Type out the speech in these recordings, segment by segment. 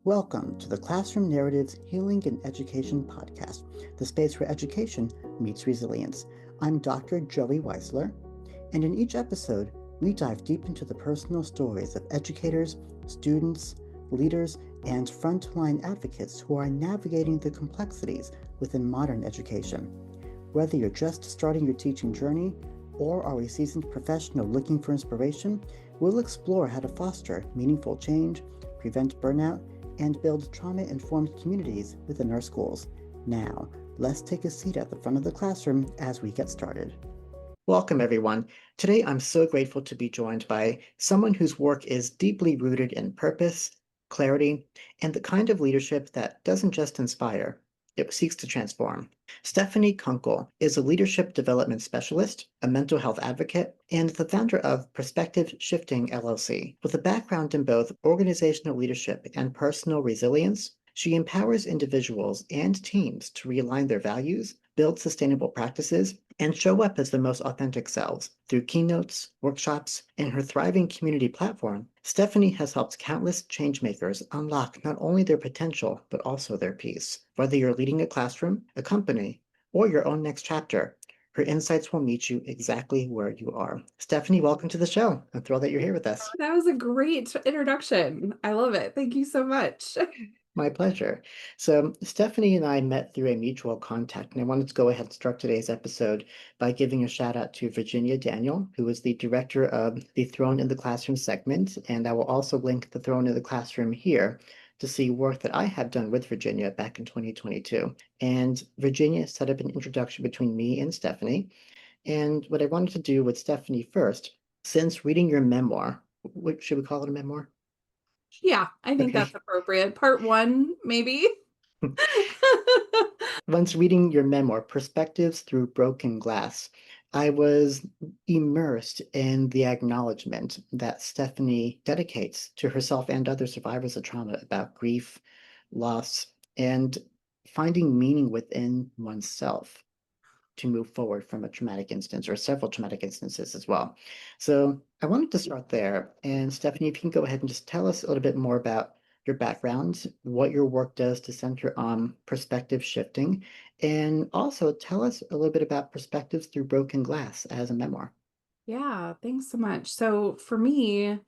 Welcome to the Classroom Narratives Healing and Education podcast, the space where education meets resilience. I'm Dr. Joey Weisler, and in each episode, we dive deep into the personal stories of educators, students, leaders, and frontline advocates who are navigating the complexities within modern education. Whether you're just starting your teaching journey or are a seasoned professional looking for inspiration, we'll explore how to foster meaningful change, prevent burnout, and build trauma-informed communities within our schools. Now, let's take a seat at the front of the classroom as we get started. Welcome, everyone. Today, I'm so grateful to be joined by someone whose work is deeply rooted in purpose, clarity, and the kind of leadership that doesn't just inspire, it seeks to transform. Stephanie Kunkel is a leadership development specialist, a mental health advocate, and the founder of Perspective Shifting LLC. With a background in both organizational leadership and personal resilience, she empowers individuals and teams to realign their values, build sustainable practices, and show up as their most authentic selves. Through keynotes, workshops, and her thriving community platform, Stephanie has helped countless changemakers unlock not only their potential, but also their peace. Whether you're leading a classroom, a company, or your own next chapter, her insights will meet you exactly where you are. Stephanie, welcome to the show. I'm thrilled that you're here with us. That was a great introduction. I love it. Thank you so much. My pleasure. So, Stephanie and I met through a mutual contact, and I wanted to go ahead and start today's episode by giving a shout out to Virginia Daniel, who is the director of the Throne in the Classroom segment. And I will also link the Throne in the Classroom here to see work that I had done with Virginia back in 2022. And Virginia set up an introduction between me and Stephanie. And what I wanted to do with Stephanie first, since reading your memoir, what should we call it, a memoir? Yeah, I think Okay. that's appropriate. Part one, maybe. Once reading your memoir, Perspectives Through Broken Glass, I was immersed in the acknowledgement that Stephanie dedicates to herself and other survivors of trauma about grief, loss, and finding meaning within oneself to move forward from a traumatic instance or several traumatic instances as well. So I wanted to start there. And Stephanie, if you can go ahead and just tell us a little bit more about your background, what your work does to center on perspective shifting, and also tell us a little bit about Perspectives Through Broken Glass as a memoir. Yeah, thanks so much. So for me,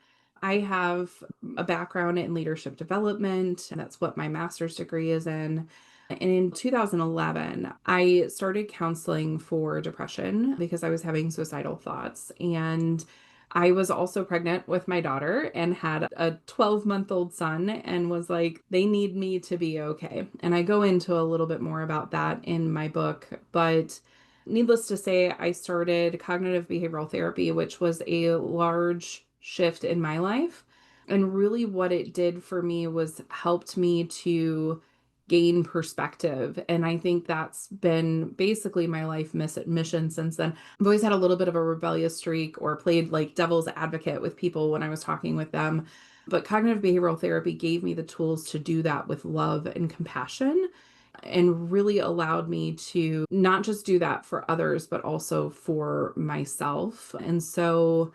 I have a background in leadership development, and that's what my master's degree is in. And in 2011, I started counseling for depression because I was having suicidal thoughts. And I was also pregnant with my daughter and had a 12-month-old son and was like, they need me to be okay. And I go into a little bit more about that in my book. But needless to say, I started cognitive behavioral therapy, which was a large shift in my life. And really, what it did for me was helped me to gain perspective. And I think that's been basically my life mission since then. I've always had a little bit of a rebellious streak or played like devil's advocate with people when I was talking with them. But cognitive behavioral therapy gave me the tools to do that with love and compassion and really allowed me to not just do that for others, but also for myself. And so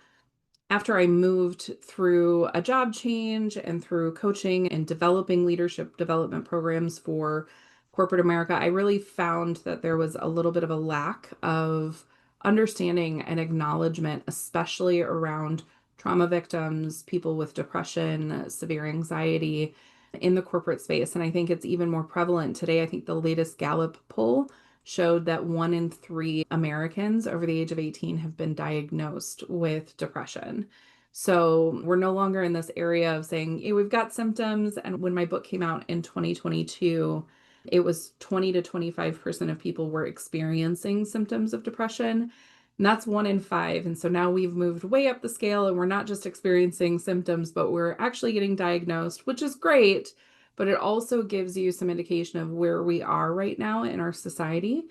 after I moved through a job change and through coaching and developing leadership development programs for corporate America, I really found that there was a little bit of a lack of understanding and acknowledgement, especially around trauma victims, people with depression, severe anxiety in the corporate space. And I think it's even more prevalent today. I think the latest Gallup poll showed that 1 in 3 Americans over the age of 18 have been diagnosed with depression. So we're no longer in this area of saying, hey, we've got symptoms. And when my book came out in 2022, it was 20 to 25% of people were experiencing symptoms of depression. And that's 1 in 5. And so now we've moved way up the scale and we're not just experiencing symptoms, but we're actually getting diagnosed, which is great. But it also gives you some indication of where we are right now in our society.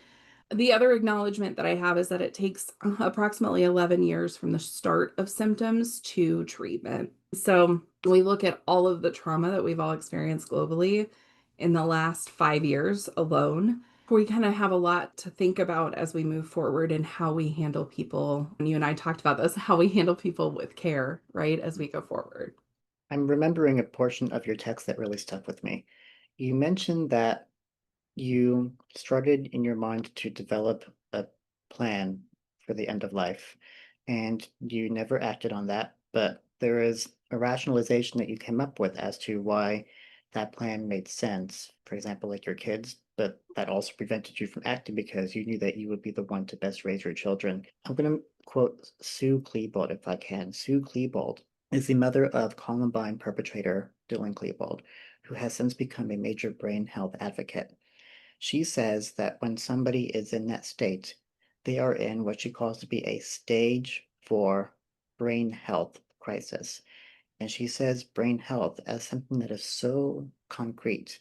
The other acknowledgement that I have is that it takes approximately 11 years from the start of symptoms to treatment. So we look at all of the trauma that we've all experienced globally in the last 5 years alone. We kind of have a lot to think about as we move forward and how we handle people. And you and I talked about this, how we handle people with care, right, as we go forward. I'm remembering a portion of your text that really stuck with me. You mentioned that you started in your mind to develop a plan for the end of life, and you never acted on that, but there is a rationalization that you came up with as to why that plan made sense. For example, like your kids, but that also prevented you from acting because you knew that you would be the one to best raise your children. I'm going to quote Sue Klebold if I can. Sue Klebold is the mother of Columbine perpetrator Dylan Klebold, who has since become a major brain health advocate. She says that when somebody is in that state, they are in what she calls to be a stage 4 brain health crisis. And she says brain health as something that is so concrete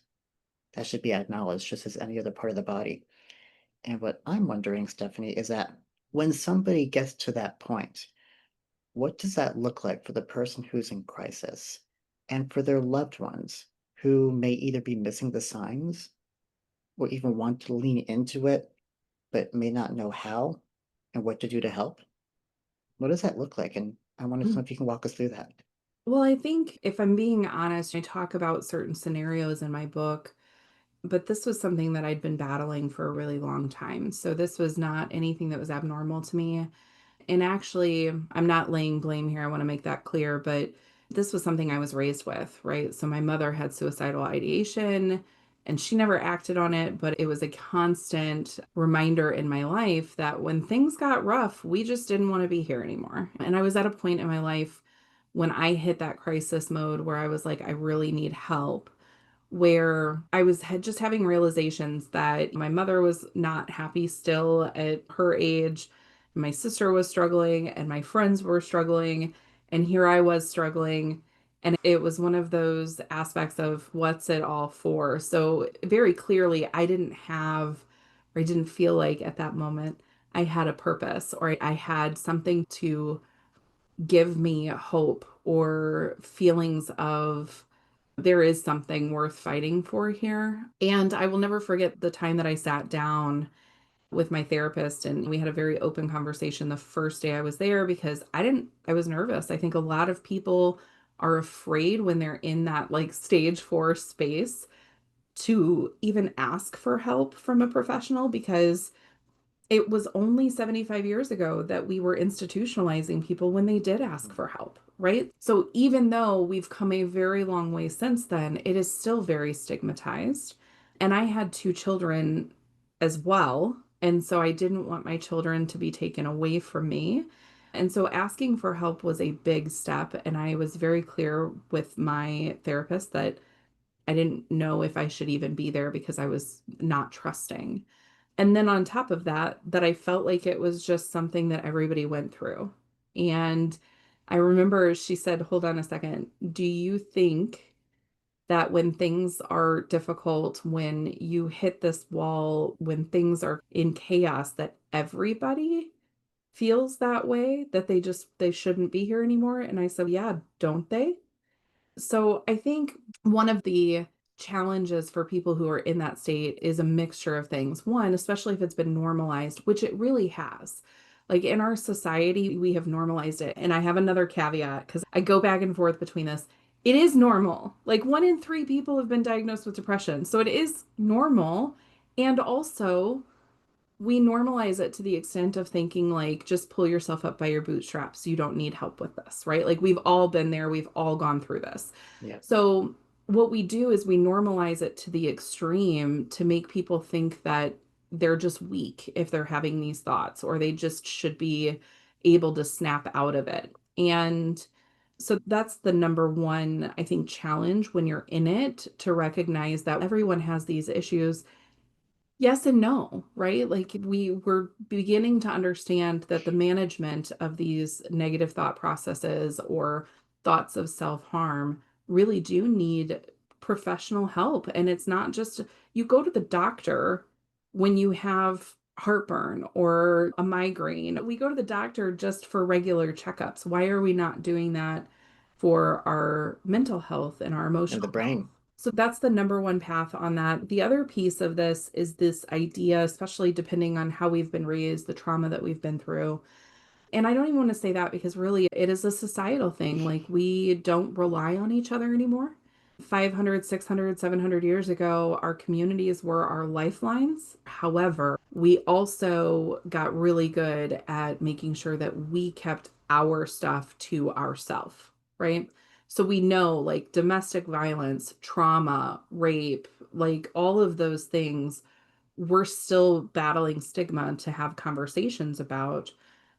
that should be acknowledged just as any other part of the body. And what I'm wondering, Stephanie, is that when somebody gets to that point, what does that look like for the person who's in crisis and for their loved ones who may either be missing the signs or even want to lean into it, but may not know how and what to do to help? What does that look like? And I wanted to know if you can walk us through that. Well, I think if I'm being honest, I talk about certain scenarios in my book, but this was something that I'd been battling for a really long time. So this was not anything that was abnormal to me. And actually, I'm not laying blame here. I want to make that clear, but this was something I was raised with, right? So my mother had suicidal ideation and she never acted on it, but it was a constant reminder in my life that when things got rough, we just didn't want to be here anymore. And I was at a point in my life when I hit that crisis mode where I was like, I really need help, where I was just having realizations that my mother was not happy still at her age. My sister was struggling and my friends were struggling. And here I was struggling. And it was one of those aspects of what's it all for? So, very clearly, I didn't have, or I didn't feel like at that moment I had a purpose or I had something to give me hope or feelings of there is something worth fighting for here. And I will never forget the time that I sat down with my therapist and we had a very open conversation the first day I was there because I was nervous. I think a lot of people are afraid when they're in that like stage 4 space to even ask for help from a professional because it was only 75 years ago that we were institutionalizing people when they did ask for help, right? So even though we've come a very long way since then, it is still very stigmatized. And I had 2 children as well. And so I didn't want my children to be taken away from me. And so asking for help was a big step. And I was very clear with my therapist that I didn't know if I should even be there because I was not trusting. And then on top of that, that I felt like it was just something that everybody went through. And I remember she said, hold on a second. Do you think that when things are difficult, when you hit this wall, when things are in chaos, that everybody feels that way, that they shouldn't be here anymore? And I said, yeah, don't they? So I think one of the challenges for people who are in that state is a mixture of things. One, especially if it's been normalized, which it really has. Like in our society, we have normalized it. And I have another caveat because I go back and forth between this. It is normal. Like 1 in 3 people have been diagnosed with depression. So it is normal. And also, we normalize it to the extent of thinking like just pull yourself up by your bootstraps, you don't need help with this, right? Like we've all been there, we've all gone through this. Yeah. So what we do is we normalize it to the extreme to make people think that they're just weak if they're having these thoughts or they just should be able to snap out of it. And so that's the number one, I think, challenge when you're in it, to recognize that everyone has these issues. Yes and no, right? Like we were beginning to understand that the management of these negative thought processes or thoughts of self-harm really do need professional help. And it's not just you go to the doctor when you have heartburn or a migraine. We go to the doctor just for regular checkups. Why are we not doing that for our mental health and our And the emotional health? brain. So that's the number one path on that. The other piece of this is this idea, especially depending on how we've been raised, the trauma that we've been through, And I don't even want to say that because really it is a societal thing. Like we don't rely on each other anymore. 500, 600, 700 years ago, our communities were our lifelines. However, we also got really good at making sure that we kept our stuff to ourselves, right? So we know like domestic violence, trauma, rape, like all of those things we're still battling stigma to have conversations about,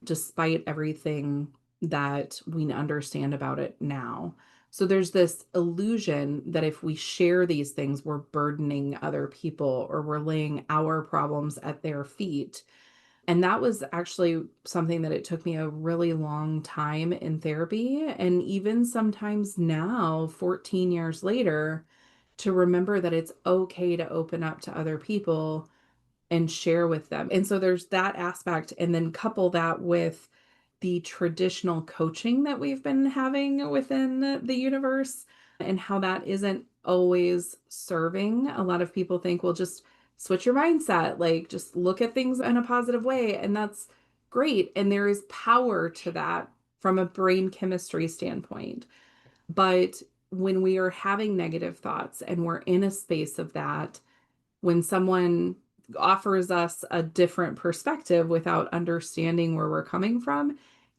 despite everything that we understand about it now. So there's this illusion that if we share these things, we're burdening other people or we're laying our problems at their feet. And that was actually something that it took me a really long time in therapy. And even sometimes now, 14 years later, to remember that it's okay to open up to other people and share with them. And so there's that aspect. And then couple that with the traditional coaching that we've been having within the universe and how that isn't always serving. A lot of people think, well, just switch your mindset, like just look at things in a positive way. And that's great. And there is power to that from a brain chemistry standpoint. But when we are having negative thoughts and we're in a space of that, when someone offers us a different perspective without understanding where we're coming from,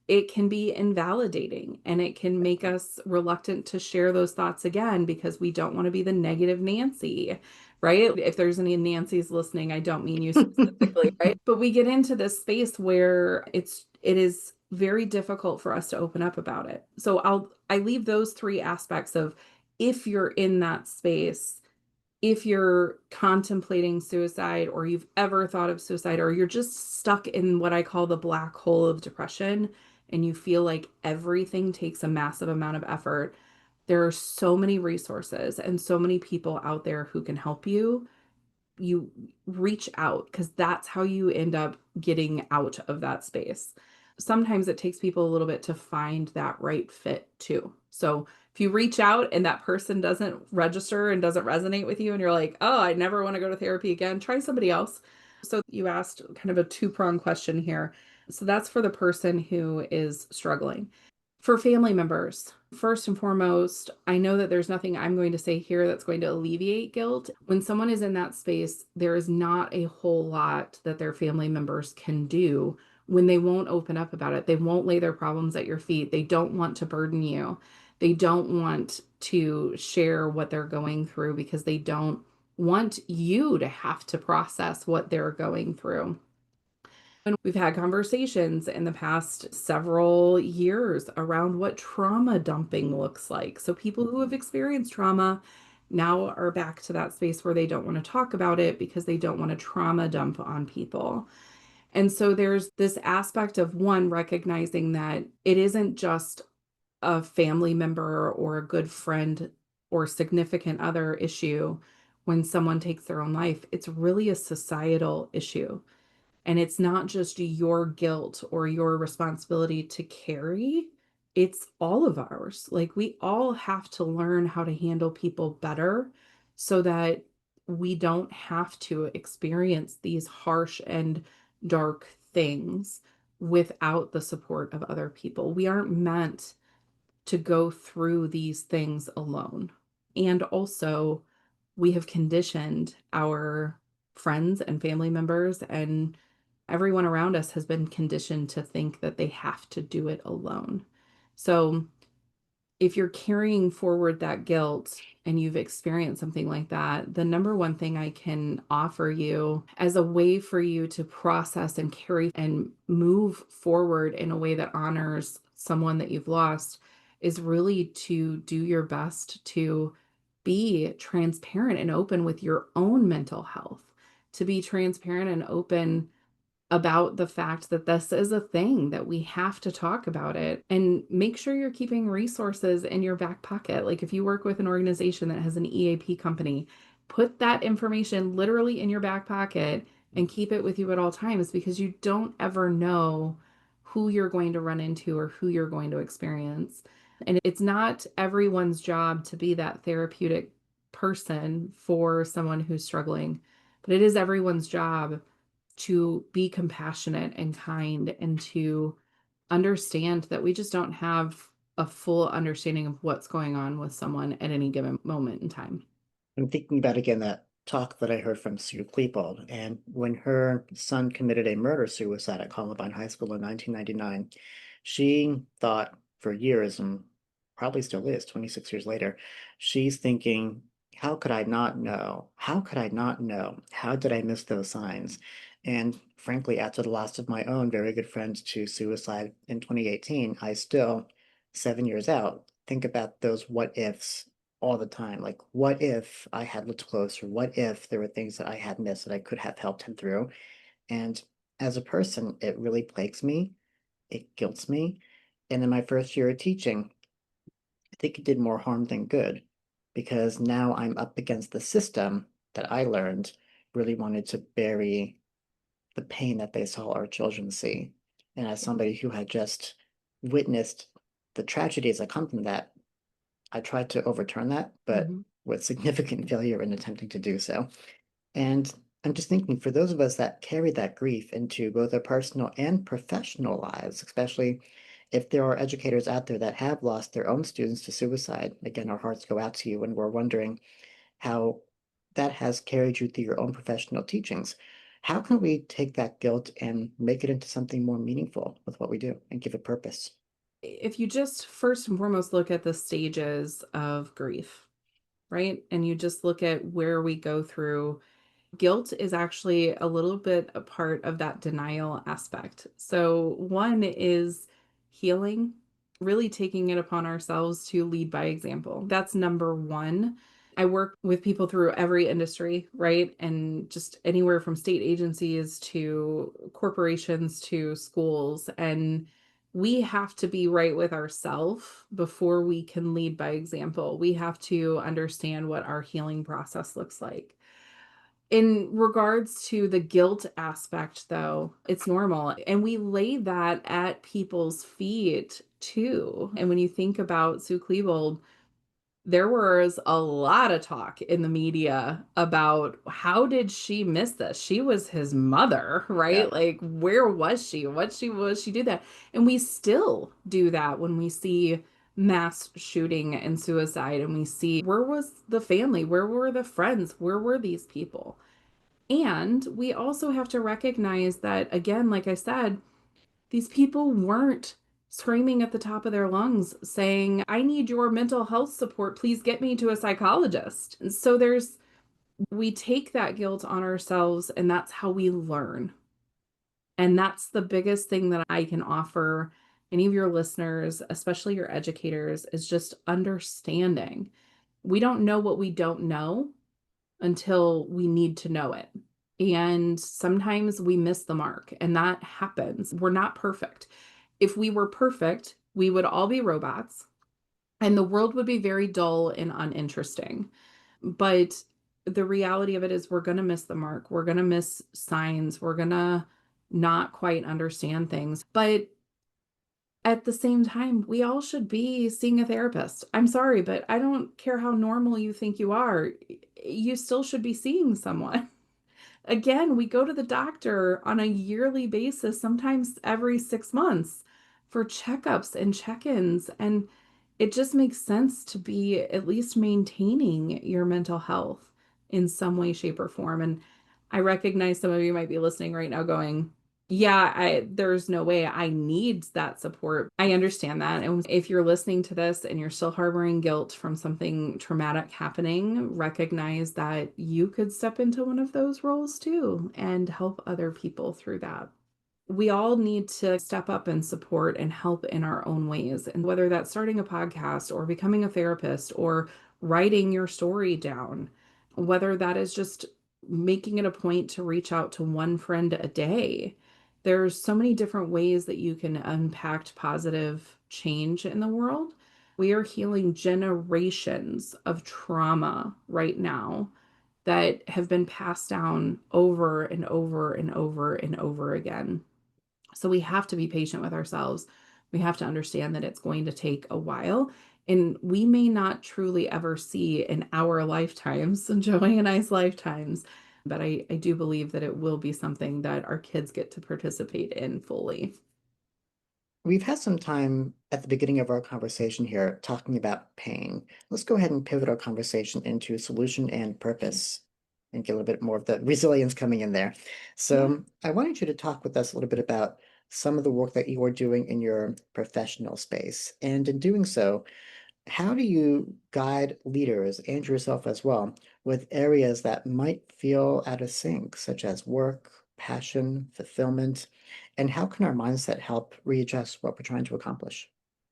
it can be invalidating and it can make us reluctant to share those thoughts again because we don't want to be the negative Nancy, right? If there's any Nancy's listening, I don't mean you specifically, right? But we get into this space where it is very difficult for us to open up about it. So I leave those three aspects of if you're in that space, if you're contemplating suicide or you've ever thought of suicide or you're just stuck in what I call the black hole of depression and you feel like everything takes a massive amount of effort, there are so many resources and so many people out there who can help you. You reach out because that's how you end up getting out of that space. Sometimes it takes people a little bit to find that right fit too. So if you reach out and that person doesn't register and doesn't resonate with you, and you're like, oh, I never want to go to therapy again, try somebody else. So you asked kind of a two-pronged question here. So that's for the person who is struggling. For family members, first and foremost, I know that there's nothing I'm going to say here that's going to alleviate guilt. When someone is in that space, there is not a whole lot that their family members can do when they won't open up about it. They won't lay their problems at your feet. They don't want to burden you. They don't want to share what they're going through because they don't want you to have to process what they're going through. And we've had conversations in the past several years around what trauma dumping looks like. So people who have experienced trauma now are back to that space where they don't want to talk about it because they don't want to trauma dump on people. And so there's this aspect of one, recognizing that it isn't just a family member or a good friend or significant other issue when someone takes their own life. It's really a societal issue. And it's not just your guilt or your responsibility to carry, it's all of ours. Like we all have to learn how to handle people better so that we don't have to experience these harsh and dark things without the support of other people. We aren't meant to go through these things alone. And also, we have conditioned our friends and family members and everyone around us has been conditioned to think that they have to do it alone. So if you're carrying forward that guilt and you've experienced something like that, the number one thing I can offer you as a way for you to process and carry and move forward in a way that honors someone that you've lost is really to do your best to be transparent and open with your own mental health, to be transparent and open about the fact that this is a thing that we have to talk about it and make sure you're keeping resources in your back pocket. Like if you work with an organization that has an EAP company, put that information literally in your back pocket and keep it with you at all times because you don't ever know who you're going to run into or who you're going to experience. And it's not everyone's job to be that therapeutic person for someone who's struggling, but it is everyone's job to be compassionate and kind and to understand that we just don't have a full understanding of what's going on with someone at any given moment in time. I'm thinking about again that talk that I heard from Sue Klebold, and when her son committed a murder suicide at Columbine High School in 1999, she thought for years, and probably still is, 26 years later, she's thinking, how could I not know? How could I not know? How did I miss those signs? And frankly, after the loss of my own very good friend to suicide in 2018, I still, 7 years out, think about those what ifs all the time. Like, what if I had looked closer? What if there were things that I had missed that I could have helped him through? And as a person, it really plagues me. It guilts me. And in my first year of teaching, I think it did more harm than good because now I'm up against the system that I learned really wanted to bury the pain that they saw our children see. And as somebody who had just witnessed the tragedies that come from that, I tried to overturn that, but Mhm. with significant failure in attempting to do so. And I'm just thinking for those of us that carry that grief into both our personal and professional lives, especially if there are educators out there that have lost their own students to suicide, again, our hearts go out to you and we're wondering how that has carried you through your own professional teachings. How can we take that guilt and make it into something more meaningful with what we do and give it purpose? If you just first and foremost look at the stages of grief, right? And you just look at where we go through. Guilt is actually a little bit a part of that denial aspect. So, one is healing, really taking it upon ourselves to lead by example. That's number one. I work with people through every industry, right? And just anywhere from state agencies to corporations to schools. And we have to be right with ourselves before we can lead by example. We have to understand what our healing process looks like. In regards to the guilt aspect, though, it's normal, and we lay that at people's feet too. And when you think about Sue Klebold, there was a lot of talk in the media about how did she miss this? She was his mother, Yeah. right? Like, where was she? What she was she do that? And we still do that when we see mass shooting and suicide, and we see where was the family? Where were the friends? Where were these people? And we also have to recognize that, again, like I said, these people weren't screaming at the top of their lungs saying, I need your mental health support. Please get me to a psychologist. And so we take that guilt on ourselves, and that's how we learn. And that's the biggest thing that I can offer any of your listeners, especially your educators, is just understanding. We don't know what we don't know until we need to know it. And sometimes we miss the mark, and that happens. We're not perfect. If we were perfect, we would all be robots and the world would be very dull and uninteresting. But the reality of it is, we're going to miss the mark. We're going to miss signs. We're going to not quite understand things. But at the same time, we all should be seeing a therapist. I'm sorry, but I don't care how normal you think you are. You still should be seeing someone. Again, we go to the doctor on a yearly basis, sometimes every 6 months for checkups and check ins. And it just makes sense to be at least maintaining your mental health in some way, shape, or form. And I recognize some of you might be listening right now going, yeah, there's no way I need that support. I understand that. And if you're listening to this and you're still harboring guilt from something traumatic happening, recognize that you could step into one of those roles too and help other people through that. We all need to step up and support and help in our own ways. And whether that's starting a podcast or becoming a therapist or writing your story down, whether that is just making it a point to reach out to one friend a day. There's so many different ways that you can impact positive change in the world. We are healing generations of trauma right now that have been passed down over and over and over and over again. So we have to be patient with ourselves. We have to understand that it's going to take a while. And we may not truly ever see in our lifetimes, Joey and I's lifetimes, but I do believe that it will be something that our kids get to participate in fully. We've had some time at the beginning of our conversation here talking about pain. Let's go ahead and pivot our conversation into solution and purpose and get a little bit more of the resilience coming in there. Yeah. So I wanted you to talk with us a little bit about some of the work that you are doing in your professional space. And in doing so, how do you guide leaders and yourself as well with areas that might feel out of sync, such as work, passion, fulfillment? And how can our mindset help readjust what we're trying to accomplish?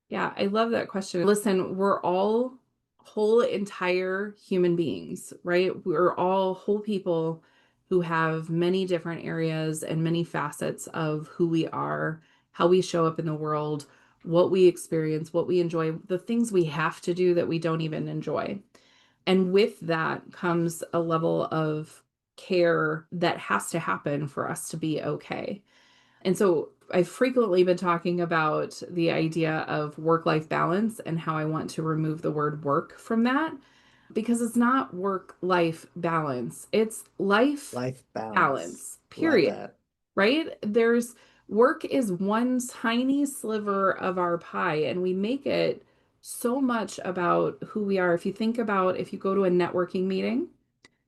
Yeah, I love that question. Listen, we're all whole entire human beings, right? We're all whole people who have many different areas and many facets of who we are, how we show up in the world, what we experience, what we enjoy, the things we have to do that we don't even enjoy. And with that comes a level of care that has to happen for us to be okay. And so I've frequently been talking about the idea of work life balance and how I want to remove the word work from that because it's not work life balance, it's life Life balance. balance, Love period. that. Right? There's work is one tiny sliver of our pie, and we make it so much about who we are. If you think about if you go to a networking meeting,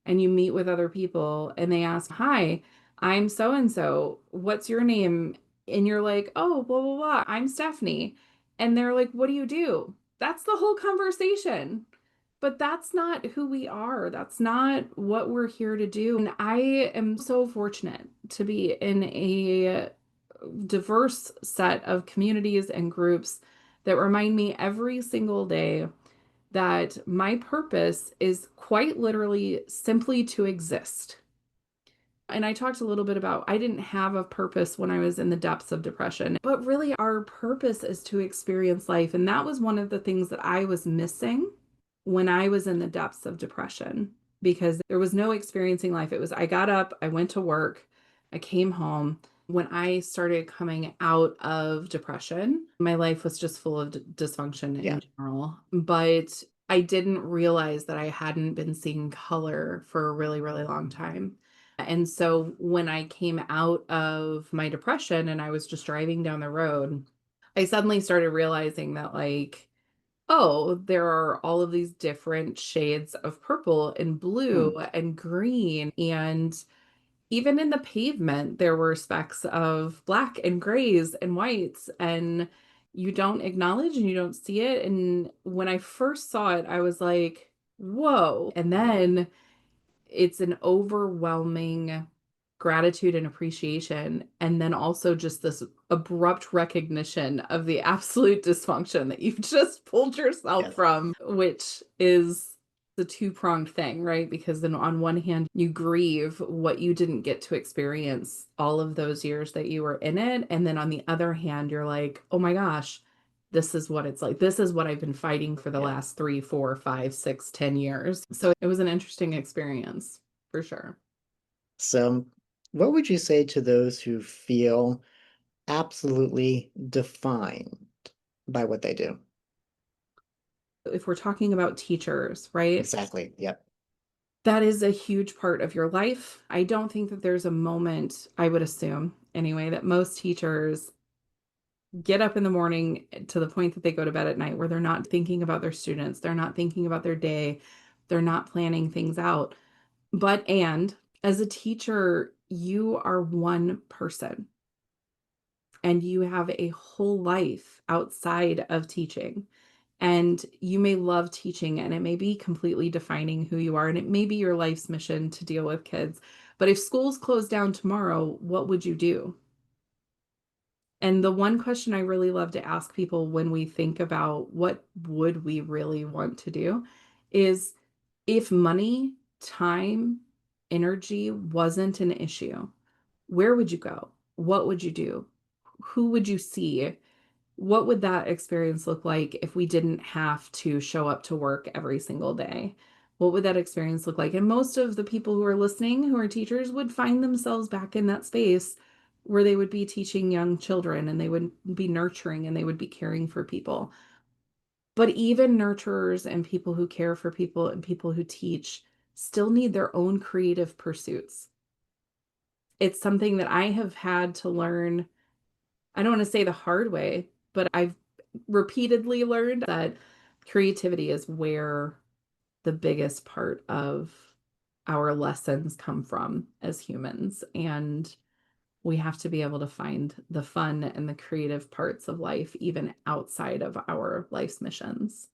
and you meet with other people and they ask, "Hi, I'm so and so. What's your name?" And you're like, "Oh, blah, blah, blah. I'm Stephanie." And they're like, "What do you do?" That's the whole conversation. But that's not who we are. That's not what we're here to do. And I am so fortunate to be in a diverse set of communities and groups that remind me every single day that my purpose is quite literally simply to exist. And I talked a little bit about I didn't have a purpose when I was in the depths of depression, but really our purpose is to experience life. And that was one of the things that I was missing when I was in the depths of depression because there was no experiencing life. It was I got up, I went to work, I came home. When I started coming out of depression, my life was just full of dysfunction Yeah. in general. But I didn't realize that I hadn't been seeing color for a really, really long time. And so when I came out of my depression and I was just driving down the road, I suddenly started realizing that, like, oh, there are all of these different shades of purple and blue Hmm. and green. And even in the pavement, there were specks of black and grays and whites. And you don't acknowledge and you don't see it. And when I first saw it, I was like, whoa. And then it's an overwhelming gratitude and appreciation, and then also just this abrupt recognition of the absolute dysfunction that you've just pulled yourself Yes. from, which is the two-pronged thing, right? Because then on one hand, you grieve what you didn't get to experience all of those years that you were in it, and then on the other hand, you're like, oh my gosh, this is what it's like. This is what I've been fighting for the Yeah. last 3, 4, 5, 6, 10 years. So it was an interesting experience for sure. So, what would you say to those who feel absolutely defined by what they do? If we're talking about teachers, right? Exactly. Yep. That is a huge part of your life. I don't think that there's a moment, I would assume anyway, that most teachers get up in the morning to the point that they go to bed at night where they're not thinking about their students, they're not thinking about their day, they're not planning things out. And as a teacher, you are one person and you have a whole life outside of teaching. And you may love teaching and it may be completely defining who you are. And it may be your life's mission to deal with kids. But if schools close down tomorrow, what would you do? And the one question I really love to ask people when we think about what would we really want to do is if money, time, energy wasn't an issue, where would you go? What would you do? Who would you see? What would that experience look like if we didn't have to show up to work every single day? What would that experience look like? And most of the people who are listening, who are teachers, would find themselves back in that space where they would be teaching young children and they would be nurturing and they would be caring for people. But even nurturers and people who care for people and people who teach still need their own creative pursuits. It's something that I have had to learn I don't want to say the hard way, but I've repeatedly learned that creativity is where the biggest part of our lessons come from as humans. And we have to be able to find the fun and the creative parts of life, even outside of our life's missions.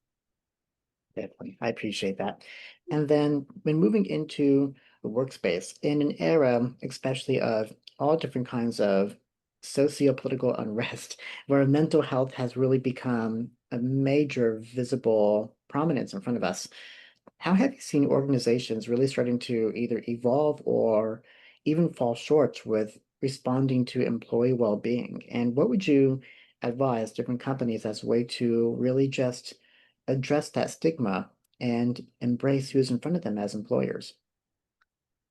Definitely. I appreciate that. And then when moving into the workspace in an era, especially of all different kinds of socio-political unrest, where mental health has really become a major visible prominence in front of us, how have you seen organizations really starting to either evolve or even fall short with responding to employee well-being? And what would you advise different companies as a way to really just address that stigma and embrace who's in front of them as employers?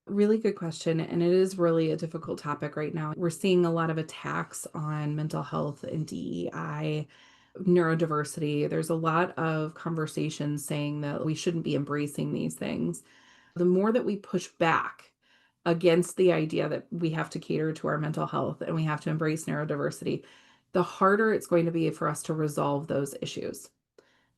Really good question. And it is really a difficult topic right now. We're seeing a lot of attacks on mental health and DEI, neurodiversity. There's a lot of conversations saying that we shouldn't be embracing these things. The more that we push back against the idea that we have to cater to our mental health and we have to embrace neurodiversity, the harder it's going to be for us to resolve those issues.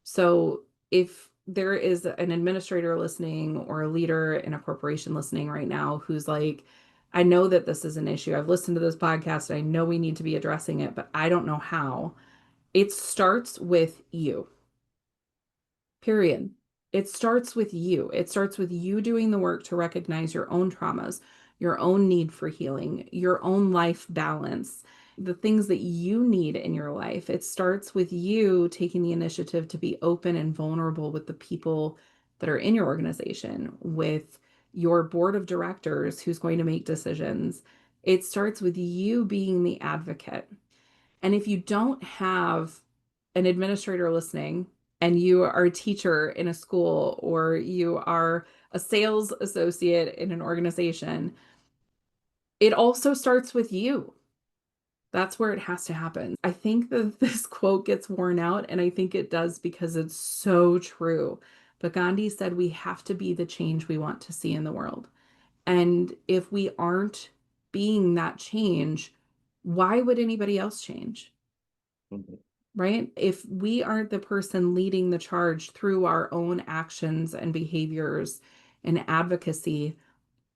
So if there is an administrator listening or a leader in a corporation listening right now who's like, I know that this is an issue. I've listened to this podcast. I know we need to be addressing it, but I don't know how. It starts with you. Period. It starts with you. It starts with you doing the work to recognize your own traumas, your own need for healing, your own life balance, the things that you need in your life. It starts with you taking the initiative to be open and vulnerable with the people that are in your organization, with your board of directors who's going to make decisions. It starts with you being the advocate. And if you don't have an administrator listening and you are a teacher in a school or you are a sales associate in an organization, it also starts with you. That's where it has to happen. I think that this quote gets worn out, and I think it does because it's so true. But Gandhi said we have to be the change we want to see in the world. And if we aren't being that change, why would anybody else change? Mhm. Right? If we aren't the person leading the charge through our own actions and behaviors and advocacy,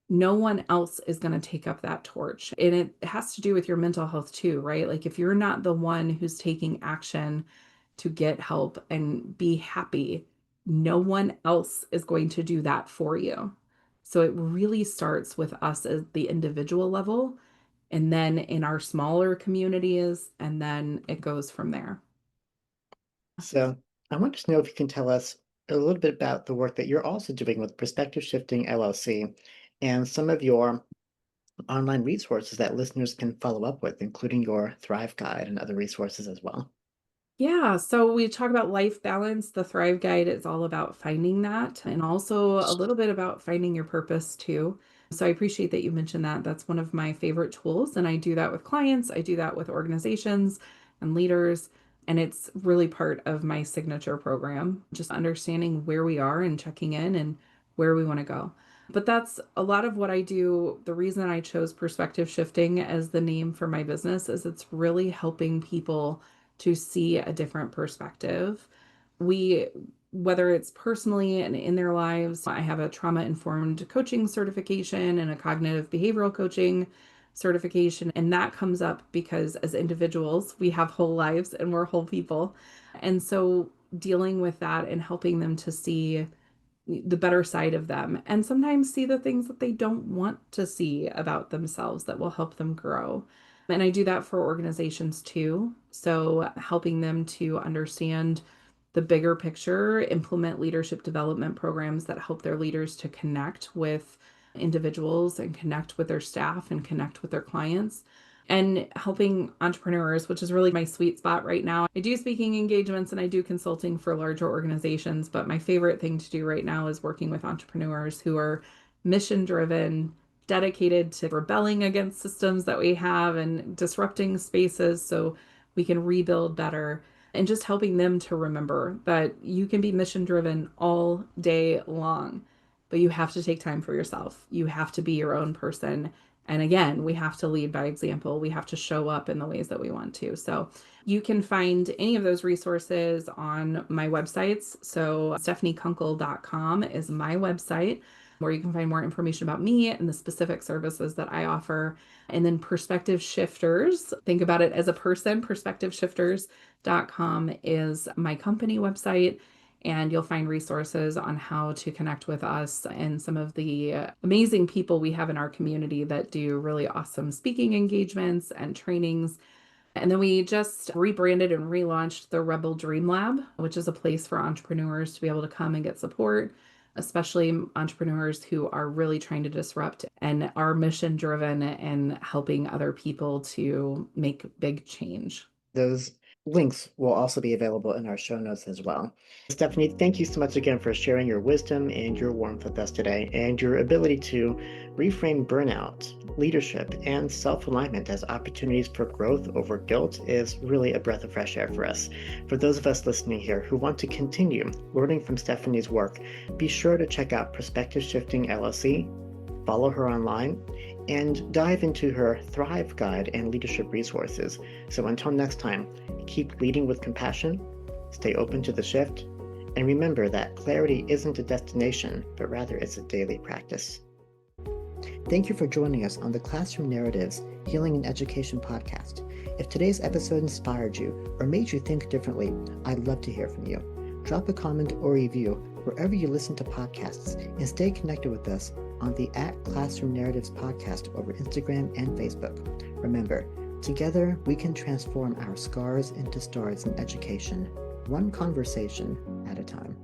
no one else is going to take up that torch. And it has to do with your mental health too, right? Like if you're not the one who's taking action to get help and be happy, no one else is going to do that for you. So it really starts with us at the individual level, and then in our smaller communities, and then it goes from there. So I want to know if you can tell us a little bit about the work that you're also doing with Perspective Shifting LLC and some of your online resources that listeners can follow up with, including your Thrive Guide and other resources as well. Yeah, so we talk about life balance. The Thrive Guide is all about finding that and also a little bit about finding your purpose too. So I appreciate that you mentioned that. That's one of my favorite tools. And I do that with clients, I do that with organizations and leaders. And it's really part of my signature program, just understanding where we are and checking in and where we want to go. But that's a lot of what I do. The reason I chose perspective shifting as the name for my business is it's really helping people to see a different perspective. We, whether it's personally and in their lives, I have a trauma informed coaching certification and a cognitive behavioral coaching certification. And that comes up because as individuals, we have whole lives and we're whole people. And so dealing with that and helping them to see the better side of them and sometimes see the things that they don't want to see about themselves that will help them grow. And I do that for organizations too. So helping them to understand the bigger picture, implement leadership development programs that help their leaders to connect with individuals and connect with their staff and connect with their clients, and helping entrepreneurs, which is really my sweet spot right now. I do speaking engagements and I do consulting for larger organizations, but my favorite thing to do right now is working with entrepreneurs who are mission driven, dedicated to rebelling against systems that we have and disrupting spaces so we can rebuild better. And just helping them to remember that you can be mission driven all day long, but you have to take time for yourself. You have to be your own person And again, we have to lead by example. We have to show up in the ways that we want to. So you can find any of those resources on my websites. So stephaniekunkel.com is my website where you can find more information about me and the specific services that I offer. And then Perspective Shifters, think about it as a person, perspectiveshifters.com is my company website. And you'll find resources on how to connect with us and some of the amazing people we have in our community that do really awesome speaking engagements and trainings. And then we just rebranded and relaunched the Rebel Dream Lab, which is a place for entrepreneurs to be able to come and get support, especially entrepreneurs who are really trying to disrupt and are mission driven and helping other people to make big change. Those links will also be available in our show notes as well. Stephanie, thank you so much again for sharing your wisdom and your warmth with us today, and your ability to reframe burnout, leadership, and self-alignment as opportunities for growth over guilt is really a breath of fresh air for us. For those of us listening here who want to continue learning from Stephanie's work, be sure to check out Perspective Shifting LLC, follow her online, and dive into her Thrive Guide and leadership resources. So until next time, keep leading with compassion, stay open to the shift, and remember that clarity isn't a destination, but rather it's a daily practice. Thank you for joining us on the Classroom Narratives Healing and Education podcast. If today's episode inspired you or made you think differently, I'd love to hear from you. Drop a comment or review wherever you listen to podcasts, and stay connected with us on the @Classroom Narratives podcast over Instagram and Facebook. Remember, together we can transform our scars into stars in education, one conversation at a time.